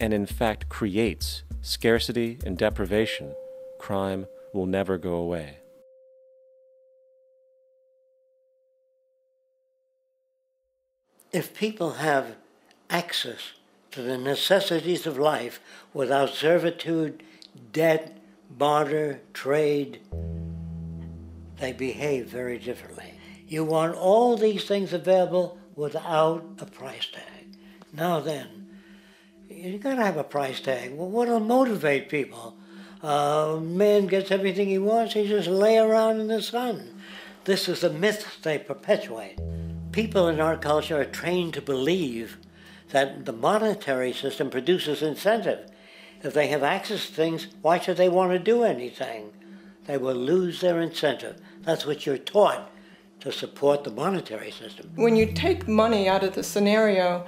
and in fact creates scarcity and deprivation, crime will never go away. If people have access to the necessities of life without servitude, debt, barter, trade, they behave very differently. You want all these things available without a price tag. Now then, you gotta have a price tag. Well, what'll motivate people? Man gets everything he wants, he just lay around in the sun. This is the myth they perpetuate. People in our culture are trained to believe that the monetary system produces incentive. If they have access to things, why should they want to do anything? They will lose their incentive. That's what you're taught to support the monetary system. When you take money out of the scenario,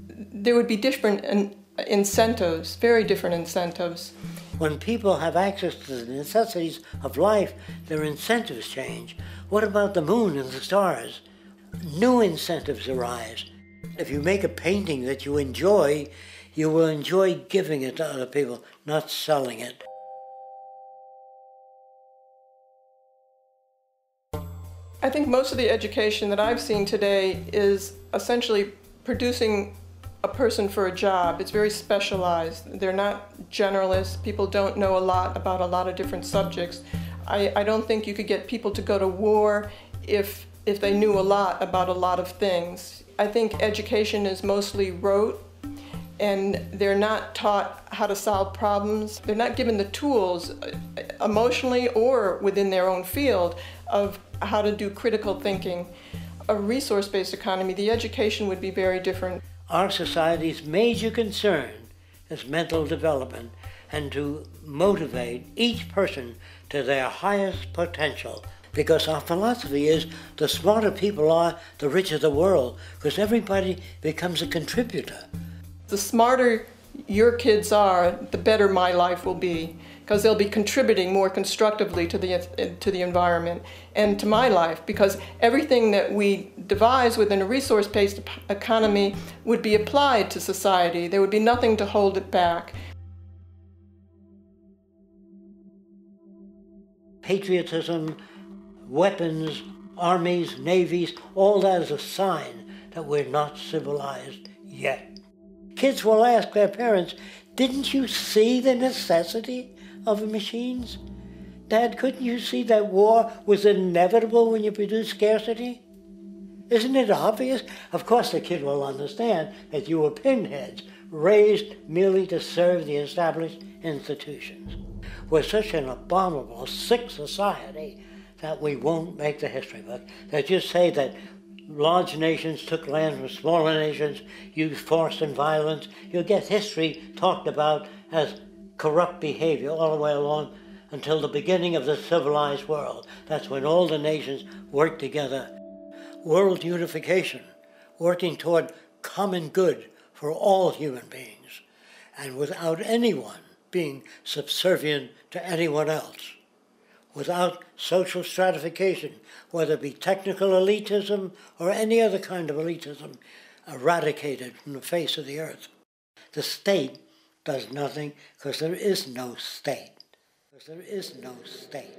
there would be different incentives, very different incentives. When people have access to the necessities of life, their incentives change. What about the moon and the stars? New incentives arise. If you make a painting that you will enjoy giving it to other people, not selling it. I think most of the education that I've seen today is essentially producing a person for a job. It's very specialized. They're not generalists. People don't know a lot about a lot of different subjects. I don't think you could get people to go to war if they knew a lot about a lot of things. I think education is mostly rote, and they're not taught how to solve problems. They're not given the tools emotionally or within their own field of how to do critical thinking. A resource-based economy, the education would be very different. Our society's major concern is mental development and to motivate each person to their highest potential. Because our philosophy is the smarter people are, the richer the world, because everybody becomes a contributor. The smarter your kids are, the better my life will be, because they'll be contributing more constructively to the environment and to my life, because everything that we devise within a resource-based economy would be applied to society. There would be nothing to hold it back. Patriotism, weapons, armies, navies, all that is a sign that we're not civilized yet. Kids will ask their parents, didn't you see the necessity of machines? Dad, couldn't you see that war was inevitable when you produce scarcity? Isn't it obvious? Of course the kid will understand that you were pinheads, raised merely to serve the established institutions. We're such an abominable, sick society that we won't make the history book. They just say that large nations took land from smaller nations, used force and violence. You'll get history talked about as corrupt behavior all the way along until the beginning of the civilized world. That's when all the nations worked together. World unification, working toward common good for all human beings, and without anyone being subservient to anyone else, without social stratification, whether it be technical elitism or any other kind of elitism, eradicated from the face of the earth. The state does nothing because there is no state. Because there is no state.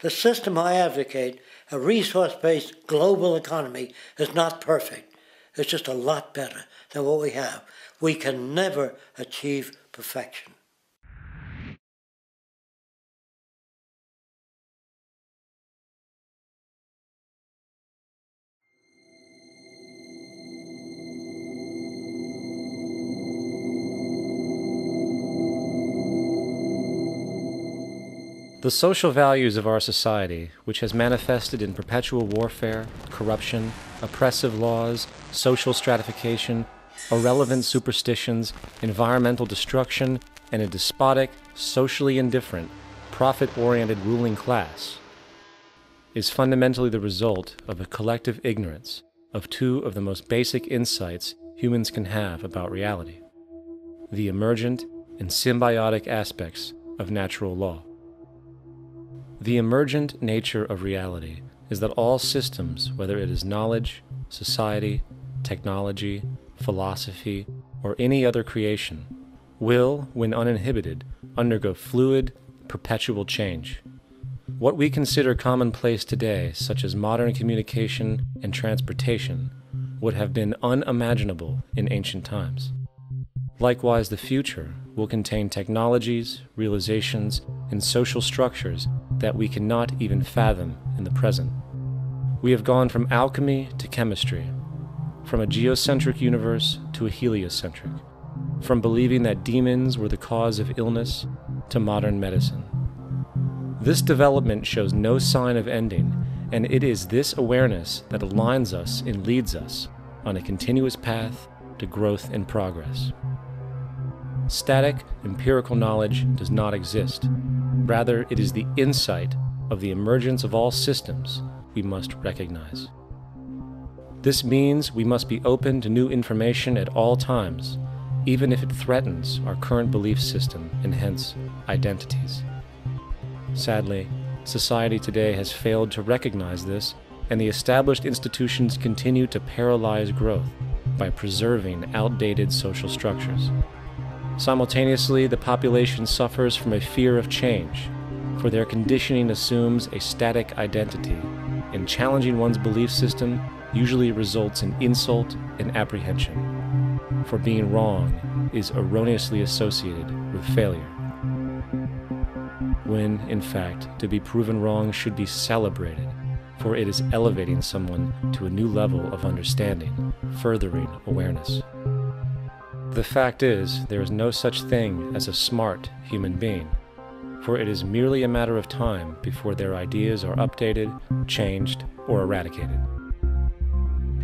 The system I advocate, a resource-based global economy, is not perfect. It's just a lot better than what we have. We can never achieve perfection. The social values of our society, which has manifested in perpetual warfare, corruption, oppressive laws, social stratification, irrelevant superstitions, environmental destruction, and a despotic, socially indifferent, profit-oriented ruling class, is fundamentally the result of a collective ignorance of two of the most basic insights humans can have about reality: the emergent and symbiotic aspects of natural law. The emergent nature of reality is that all systems, whether it is knowledge, society, technology, philosophy, or any other creation, will, when uninhibited, undergo fluid, perpetual change. What we consider commonplace today, such as modern communication and transportation, would have been unimaginable in ancient times. Likewise, the future will contain technologies, realizations, and social structures that we cannot even fathom in the present. We have gone from alchemy to chemistry, from a geocentric universe to a heliocentric, from believing that demons were the cause of illness to modern medicine. This development shows no sign of ending, and it is this awareness that aligns us and leads us on a continuous path to growth and progress. Static, empirical knowledge does not exist. Rather, it is the insight of the emergence of all systems we must recognize. This means we must be open to new information at all times, even if it threatens our current belief system and hence identities. Sadly, society today has failed to recognize this, and the established institutions continue to paralyze growth by preserving outdated social structures. Simultaneously, the population suffers from a fear of change, for their conditioning assumes a static identity, and challenging one's belief system usually results in insult and apprehension, for being wrong is erroneously associated with failure, when, in fact, to be proven wrong should be celebrated, for it is elevating someone to a new level of understanding, furthering awareness. The fact is, there is no such thing as a smart human being, for it is merely a matter of time before their ideas are updated, changed, or eradicated.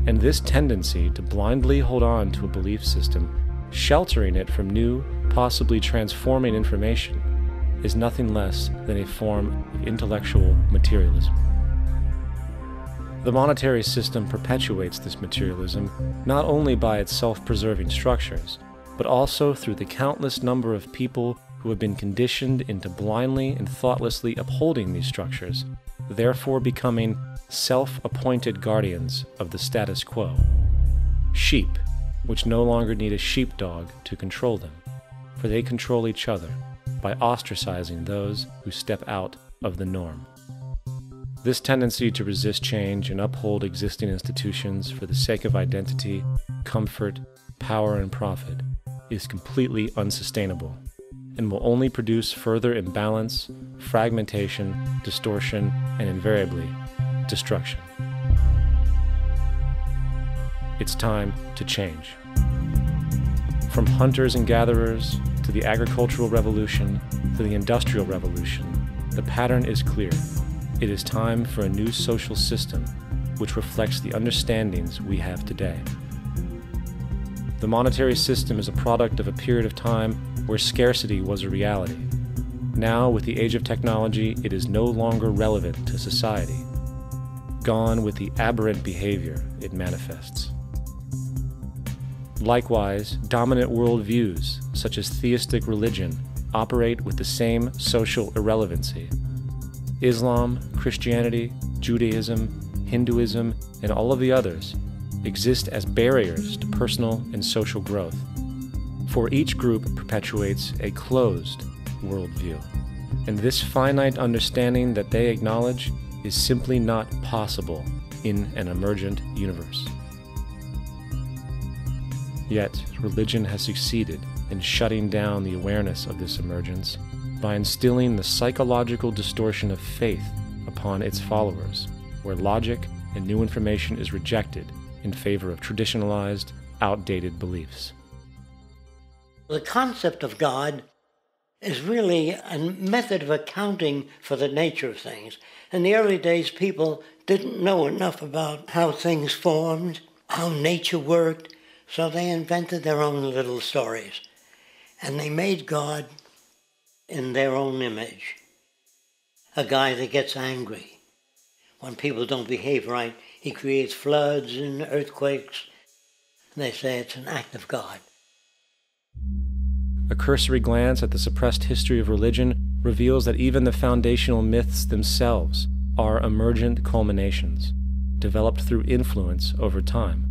And this tendency to blindly hold on to a belief system, sheltering it from new, possibly transforming information, is nothing less than a form of intellectual materialism. The monetary system perpetuates this materialism not only by its self-preserving structures, but also through the countless number of people who have been conditioned into blindly and thoughtlessly upholding these structures, therefore becoming self-appointed guardians of the status quo. Sheep, which no longer need a sheepdog to control them, for they control each other by ostracizing those who step out of the norm. This tendency to resist change and uphold existing institutions for the sake of identity, comfort, power, and profit is completely unsustainable and will only produce further imbalance, fragmentation, distortion, and invariably, destruction. It's time to change. From hunters and gatherers to the agricultural revolution to the industrial revolution, the pattern is clear. It is time for a new social system which reflects the understandings we have today. The monetary system is a product of a period of time where scarcity was a reality. Now, with the age of technology, it is no longer relevant to society. Gone with the aberrant behavior it manifests. Likewise, dominant worldviews, such as theistic religion, operate with the same social irrelevancy. Islam, Christianity, Judaism, Hinduism, and all of the others exist as barriers to personal and social growth, for each group perpetuates a closed worldview, and this finite understanding that they acknowledge is simply not possible in an emergent universe. Yet, religion has succeeded in shutting down the awareness of this emergence by instilling the psychological distortion of faith upon its followers, where logic and new information is rejected in favor of traditionalized, outdated beliefs. The concept of God is really a method of accounting for the nature of things. In the early days, people didn't know enough about how things formed, how nature worked, so they invented their own little stories. And they made God in their own image. A guy that gets angry. When people don't behave right, he creates floods and earthquakes. And they say it's an act of God. A cursory glance at the suppressed history of religion reveals that even the foundational myths themselves are emergent culminations, developed through influence over time.